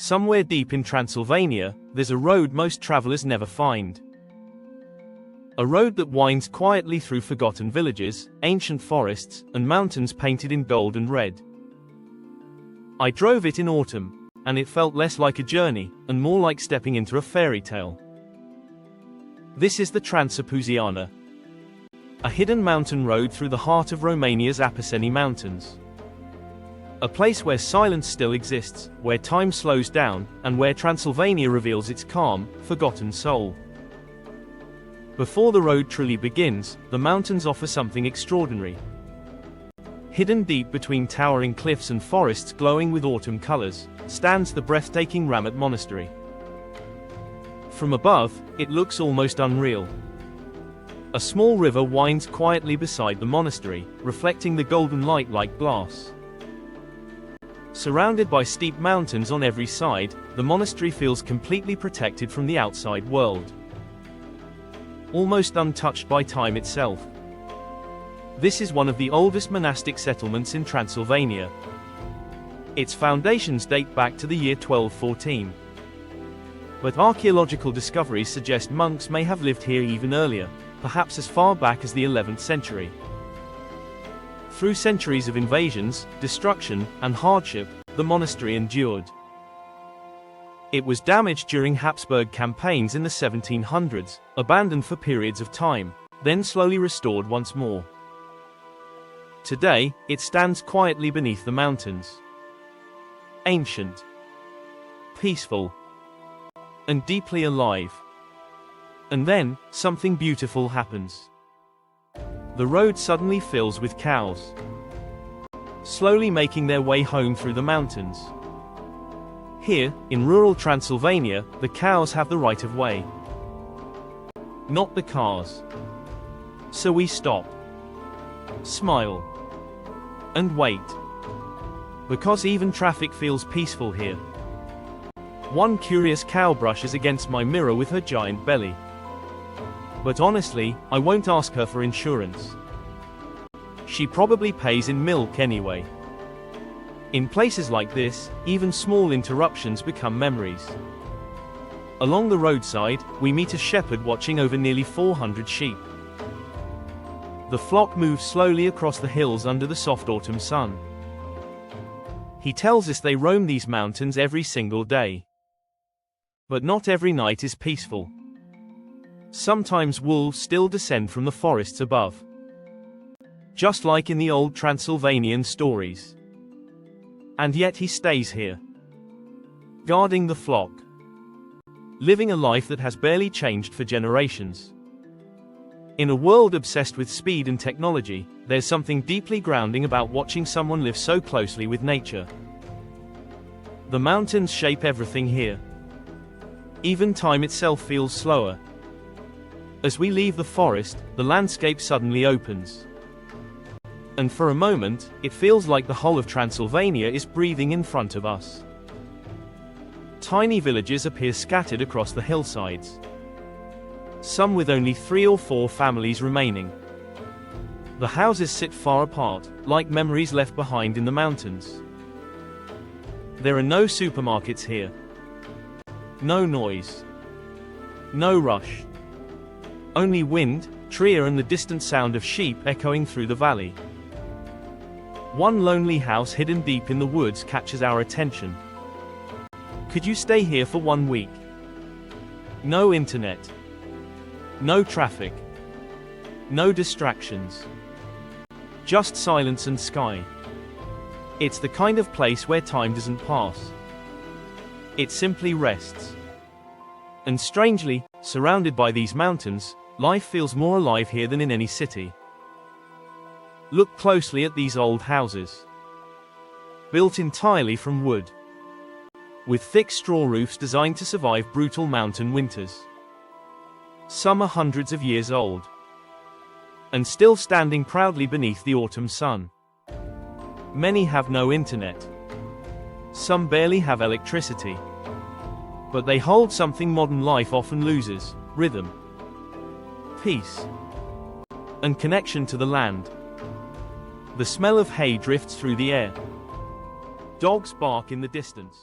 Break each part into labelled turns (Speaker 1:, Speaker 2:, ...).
Speaker 1: Somewhere deep in Transylvania, there's a road most travelers never find. A road that winds quietly through forgotten villages, ancient forests, and mountains painted in gold and red. I drove it in autumn, and it felt less like a journey, and more like stepping into a fairy tale. This is the Transapuseana, a hidden mountain road through the heart of Romania's Apuseni Mountains. A place where silence still exists, where time slows down, and where Transylvania reveals its calm, forgotten soul. Before the road truly begins, the mountains offer something extraordinary. Hidden deep between towering cliffs and forests glowing with autumn colors, stands the breathtaking Ramat Monastery. From above, it looks almost unreal. A small river winds quietly beside the monastery, reflecting the golden light like glass. Surrounded by steep mountains on every side, the monastery feels completely protected from the outside world. Almost untouched by time itself. This is one of the oldest monastic settlements in Transylvania. Its foundations date back to the year 1214. But archaeological discoveries suggest monks may have lived here even earlier, perhaps as far back as the 11th century. Through centuries of invasions, destruction, and hardship, the monastery endured. It was damaged during Habsburg campaigns in the 1700s, abandoned for periods of time, then slowly restored once more. Today, it stands quietly beneath the mountains. Ancient, peaceful, and deeply alive. And then, something beautiful happens. The road suddenly fills with cows, slowly making their way home through the mountains. Here, in rural Transylvania, the cows have the right of way, not the cars. So we stop, smile, and wait. Because even traffic feels peaceful here. One curious cow brushes against my mirror with her giant belly. But honestly, I won't ask her for insurance. She probably pays in milk anyway. In places like this, even small interruptions become memories. Along the roadside, we meet a shepherd watching over nearly 400 sheep. The flock moves slowly across the hills under the soft autumn sun. He tells us they roam these mountains every single day. But not every night is peaceful. Sometimes wolves still descend from the forests above. Just like in the old Transylvanian stories. And yet he stays here, guarding the flock, living a life that has barely changed for generations. In a world obsessed with speed and technology, there's something deeply grounding about watching someone live so closely with nature. The mountains shape everything here. Even time itself feels slower. As we leave the forest, the landscape suddenly opens. And for a moment, it feels like the whole of Transylvania is breathing in front of us. Tiny villages appear scattered across the hillsides. Some with only 3 or 4 families remaining. The houses sit far apart, like memories left behind in the mountains. There are no supermarkets here. No noise. No rush. Only wind, tree and the distant sound of sheep echoing through the valley. One lonely house hidden deep in the woods catches our attention. Could you stay here for 1 week? No internet. No traffic. No distractions. Just silence and sky. It's the kind of place where time doesn't pass. It simply rests. And strangely, surrounded by these mountains, life feels more alive here than in any city. Look closely at these old houses. Built entirely from wood. With thick straw roofs designed to survive brutal mountain winters. Some are hundreds of years old. And still standing proudly beneath the autumn sun. Many have no internet. Some barely have electricity. But they hold something modern life often loses: rhythm, peace, and connection to the land. The smell of hay drifts through the air. Dogs bark in the distance.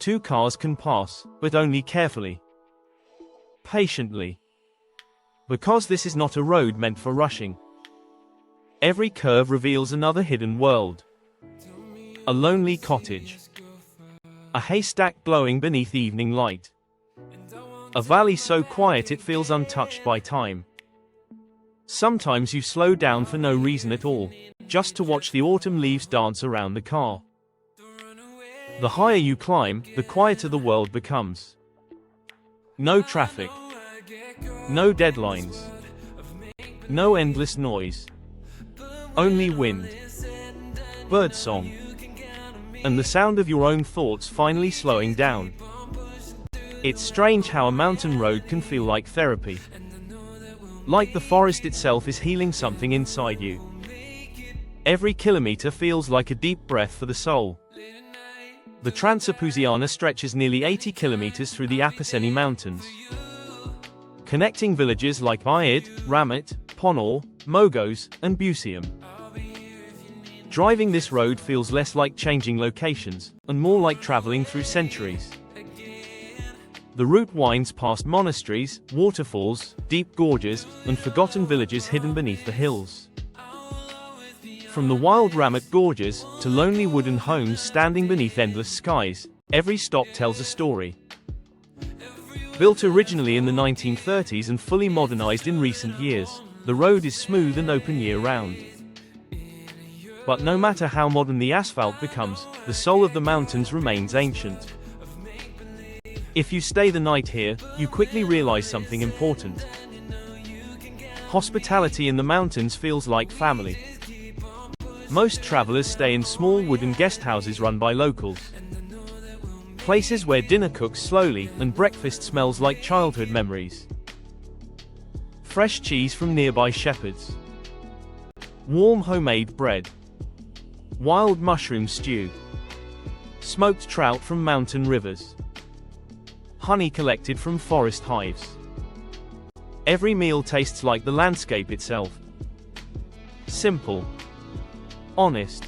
Speaker 1: Two cars can pass, but only carefully. Patiently. Because this is not a road meant for rushing. Every curve reveals another hidden world. A lonely cottage. A haystack glowing beneath evening light. A valley so quiet it feels untouched by time. Sometimes you slow down for no reason at all, just to watch the autumn leaves dance around the car. The higher you climb, the quieter the world becomes. No traffic. No deadlines. No endless noise. Only wind. Birdsong. And the sound of your own thoughts finally slowing down. It's strange how a mountain road can feel like therapy. Like the forest itself is healing something inside you. Every kilometer feels like a deep breath for the soul. The Transapuseana stretches nearly 80 kilometers through the Apuseni Mountains, connecting villages like Ied, Ramit, Ponor, Mogos, and Bucium. Driving this road feels less like changing locations, and more like traveling through centuries. The route winds past monasteries, waterfalls, deep gorges, and forgotten villages hidden beneath the hills. From the wild Ramit gorges, to lonely wooden homes standing beneath endless skies, every stop tells a story. Built originally in the 1930s and fully modernized in recent years, the road is smooth and open year-round. But no matter how modern the asphalt becomes, the soul of the mountains remains ancient. If you stay the night here, you quickly realize something important. Hospitality in the mountains feels like family. Most travelers stay in small wooden guest houses run by locals. Places where dinner cooks slowly and breakfast smells like childhood memories. Fresh cheese from nearby shepherds. Warm homemade bread. Wild mushroom stew. Smoked trout from mountain rivers. Honey collected from forest hives. Every meal tastes like the landscape itself. Simple. Honest.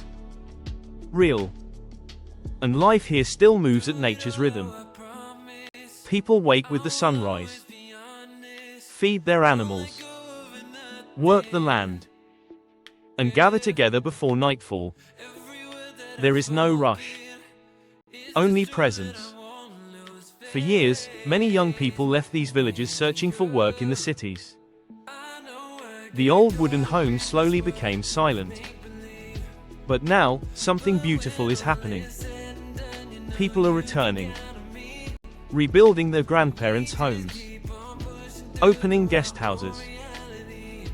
Speaker 1: Real. And life here still moves at nature's rhythm. People wake with the sunrise. Feed their animals. Work the land. And gather together before nightfall. There is no rush. Only presence. For years, many young people left these villages searching for work in the cities. The old wooden homes slowly became silent. But now, something beautiful is happening. People are returning. Rebuilding their grandparents' homes. Opening guest houses.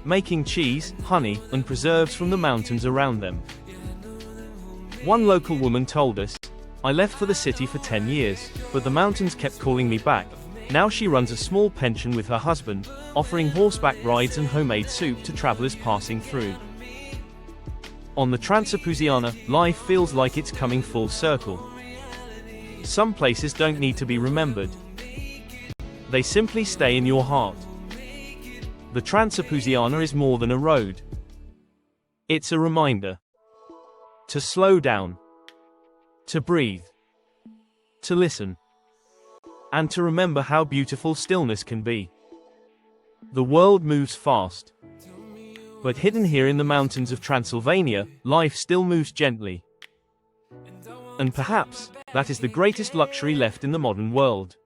Speaker 1: Making cheese, honey, and preserves from the mountains around them. One local woman told us, "I left for the city for 10 years, but the mountains kept calling me back." Now she runs a small pension with her husband, offering horseback rides and homemade soup to travelers passing through. On the Transapuseana, life feels like it's coming full circle. Some places don't need to be remembered. They simply stay in your heart. The Transapuseana is more than a road. It's a reminder. To slow down. To breathe. To listen. And to remember how beautiful stillness can be. The world moves fast. But hidden here in the mountains of Transylvania, life still moves gently. And perhaps, that is the greatest luxury left in the modern world.